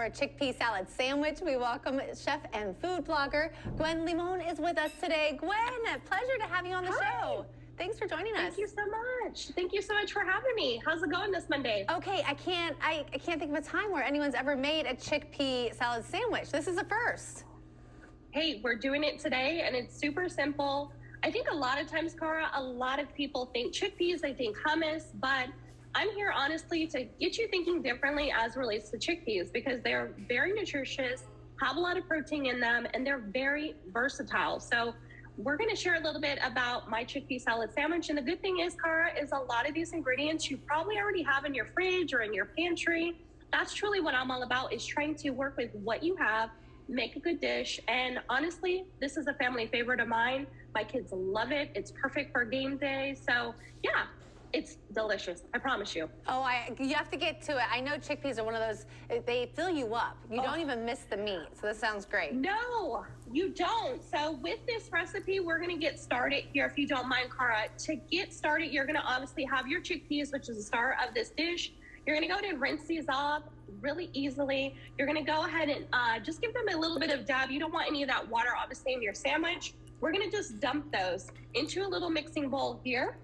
for a chickpea salad sandwich. We welcome chef and food blogger Gwen Limon is with us today. Gwen, pleasure to have you on the show. Thanks for joining us. Thank you so much. Thank you so much for having me. How's it going this Monday? Okay, I can't think of a time where anyone's ever made a chickpea salad sandwich. This is a first. Hey, we're doing it today, and it's super simple. I think a lot of times, Kara, a lot of people think chickpeas, they think hummus, but I'm here honestly to get you thinking differently as relates to chickpeas because they're very nutritious, have a lot of protein in them, and they're very versatile. So we're going to share a little bit about my chickpea salad sandwich. And the good thing is, Kara, is a lot of these ingredients you probably already have in your fridge or in your pantry. That's truly what I'm all about, is trying to work with what you have, make a good dish. And honestly, this is a family favorite of mine. My kids love it. It's perfect for game day. So yeah, it's delicious. I promise you. Oh, you have to get to it. I know chickpeas are one of those, they fill you up. You don't even miss the meat. So this sounds great. No, you don't. So with this recipe, we're going to get started here, if you don't mind, Kara. To get started, you're going to obviously have your chickpeas, which is the star of this dish. You're going to go ahead and rinse these off really easily. You're going to go ahead and just give them a little bit of dab. You don't want any of that water, obviously, in your sandwich. We're going to just dump those into a little mixing bowl here.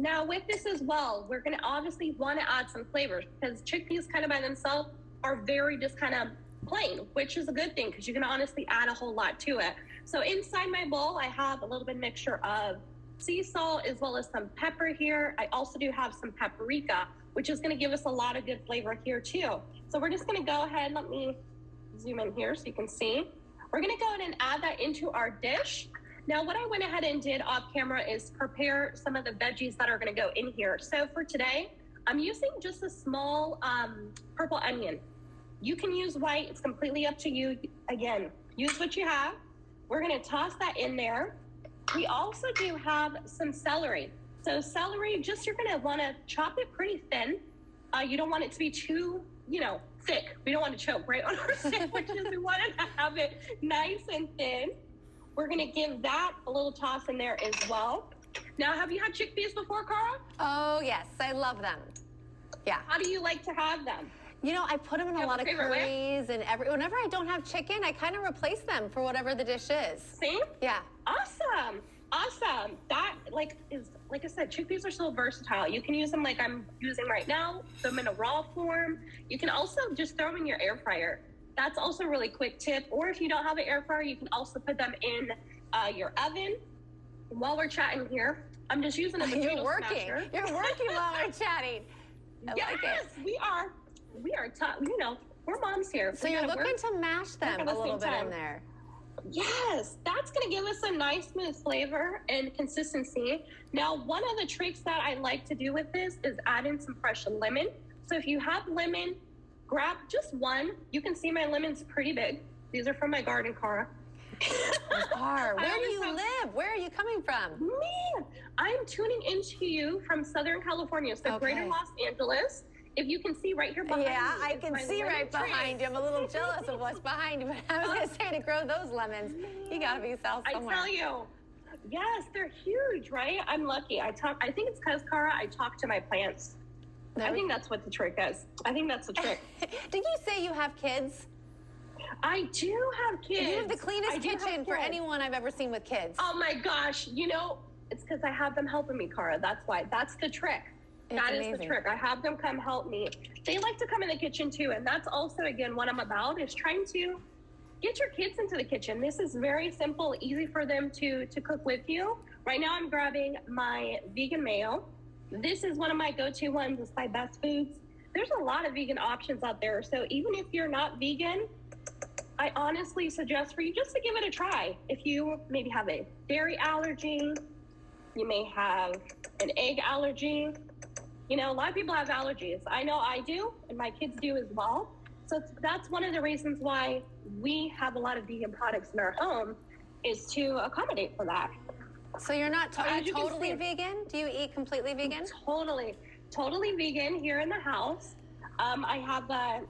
Now with this as well, we're going to obviously want to add some flavors because chickpeas kind of by themselves are very just kind of plain, which is a good thing because you can honestly add a whole lot to it. So inside my bowl, I have a little bit mixture of sea salt as well as some pepper here. I also do have some paprika, which is going to give us a lot of good flavor here too. So we're just going to go ahead, let me zoom in here so you can see. We're going to go ahead and add that into our dish. Now, what I went ahead and did off camera is prepare some of the veggies that are going to go in here. So for today, I'm using just a small purple onion. You can use white. It's completely up to you. Again, use what you have. We're going to toss that in there. We also do have some celery. So celery, just you're going to want to chop it pretty thin. You don't want it to be too, thick. We don't want to choke, right, on our sandwiches. We want to have it nice and thin. We're going to give that a little toss in there as well. Now, have you had chickpeas before, Kara? Oh, yes. I love them. Yeah. How do you like to have them? I put them in a lot of curries and whenever I don't have chicken, I kind of replace them for whatever the dish is. See? Yeah. Awesome. Awesome. That like I said, chickpeas are so versatile. You can use them like I'm using right now, throw them in a raw form. You can also just throw them in your air fryer. That's also a really quick tip. Or if you don't have an air fryer, you can also put them in your oven. While we're chatting here, I'm just using a potato You're working. smasher. You're working while we're chatting. I like it. We are we're moms here. So you're looking to mash them a little bit in there. Yes, that's going to give us a nice smooth flavor and consistency. Now, one of the tricks that I like to do with this is add in some fresh lemon. So if you have lemon, grab just one. You can see my lemon's pretty big. These are from my garden, Kara. Where do you live? Where are you coming from? Man, I'm tuning into you from Southern California, so greater Los Angeles. If you can see right here behind me. Yeah, I can see right behind you. I'm a little jealous of what's behind you, but I was going to say, to grow those lemons, you got to be south somewhere. I tell you. Yes, they're huge, right? I'm lucky. I think it's because, Kara, I talk to my plants. I think that's what the trick is. I think that's the trick. Did you say you have kids? I do have kids. You have the cleanest kitchen for anyone I've ever seen with kids. Oh my gosh. It's because I have them helping me, Kara. That's why. That's the trick. That is the trick. I have them come help me. They like to come in the kitchen too. And that's also, again, what I'm about, is trying to get your kids into the kitchen. This is very simple, easy for them to cook with you. Right now I'm grabbing my vegan mayo. This is one of my go-to ones. It's by Best Foods. There's a lot of vegan options out there. So even if you're not vegan, I honestly suggest for you just to give it a try. If you maybe have a dairy allergy, you may have an egg allergy. A lot of people have allergies. I know I do, and my kids do as well. So that's one of the reasons why we have a lot of vegan products in our home, is to accommodate for that. So you're not totally vegan? Do you eat completely vegan? Totally vegan here in the house. I have a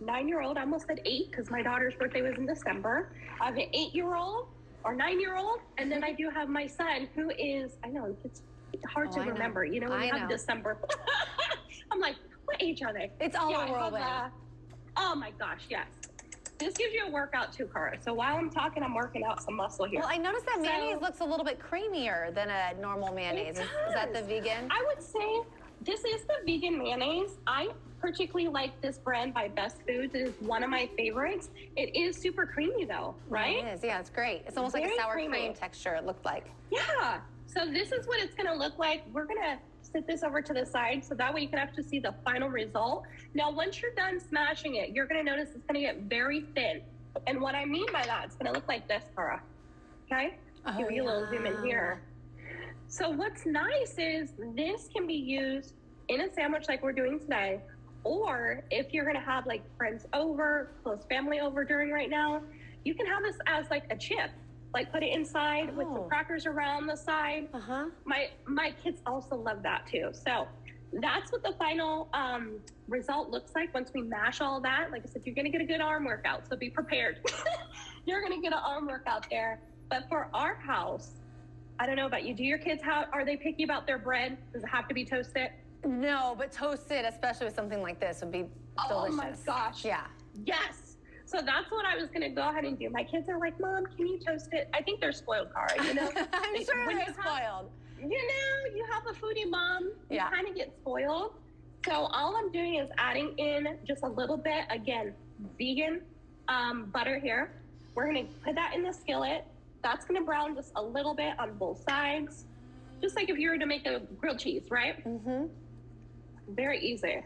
9-year-old, I almost said 8 because my daughter's birthday was in December. I have an 8-year-old or 9-year-old, and then I do have my son who is, I know, it's hard to remember. When we have December. I'm like, what age are they? It's all a whirlwind. Oh my gosh, yes. This gives you a workout too, Kara. So while I'm talking, I'm working out some muscle here. Well, I noticed that mayonnaise looks a little bit creamier than a normal mayonnaise. Is that the vegan? I would say this is the vegan mayonnaise. I particularly like this brand by Best Foods. It is one of my favorites. It is super creamy though, right? It is, yeah, it's great. It's almost like a sour cream texture, it looked like. Yeah. So this is what it's gonna look like. We're gonna sit this over to the side so that way you can actually see the final result. Now, once you're done smashing it, you're gonna notice it's gonna get very thin. And what I mean by that, it's gonna look like this, Kara. Okay? Give you a little zoom in here. So what's nice is this can be used in a sandwich like we're doing today, or if you're gonna have like friends over, close family over during right now, you can have this as like a chip. Like put it inside with some crackers around the side. My kids also love that too. So that's what the final result looks like once we mash all that. Like I said, you're gonna get a good arm workout, so be prepared. You're gonna get an arm workout there. But for our house, I don't know about you. Do your kids, are they picky about their bread? Does it have to be toasted? No, but toasted, especially with something like this, would be delicious. Oh my gosh. Yeah. Yes. So that's what I was going to go ahead and do. My kids are like, Mom, can you toast it? I think they're spoiled, Kara, you know? I'm sure they're spoiled. You know, you have a foodie mom, you kind of get spoiled. So all I'm doing is adding in just a little bit, again, vegan butter here. We're going to put that in the skillet. That's going to brown just a little bit on both sides. Just like if you were to make a grilled cheese, right? Mm-hmm. Very easy.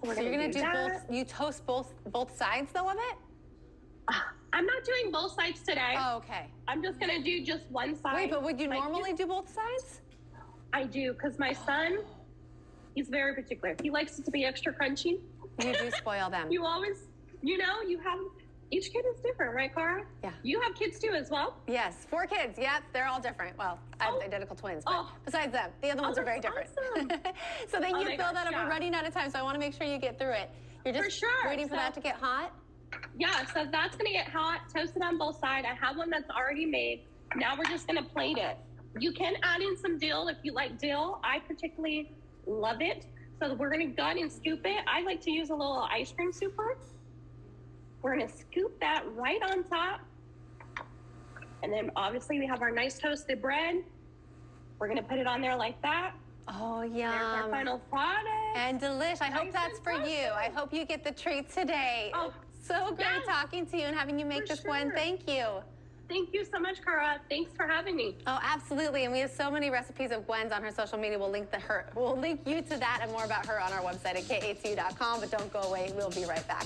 So you're gonna do both. You toast both sides though of it? I'm not doing both sides today. Oh, okay. I'm just gonna do just one side. Wait, but would you normally do both sides? I do, because my son, he's very particular. He likes it to be extra crunchy. You do spoil them. You always, you know, you have, each kid is different, right, Kara? Yeah. You have kids too as well? Yes, 4 kids. Yep, they're all different. Well, I have identical twins, but besides them, the other ones are very different. Awesome. So then you fill that up. We're running out of time, so I want to make sure you get through it. You're just waiting for that to get hot? Yeah, so that's going to get hot, toasted on both sides. I have one that's already made. Now we're just going to plate it. You can add in some dill if you like dill. I particularly love it. So we're going to go ahead and scoop it. I like to use a little ice cream scooper. We're going to scoop that right on top. And then obviously we have our nice toasted bread. We're going to put it on there like that. Oh, yum. There's our final product. And delish. I hope that's for you. I hope you get the treat today. Oh, so great talking to you and having you make this, Gwen. Thank you. Thank you so much, Kara. Thanks for having me. Oh, absolutely. And we have so many recipes of Gwen's on her social media. We'll link we'll link you to that and more about her on our website at KATU.com. But don't go away. We'll be right back.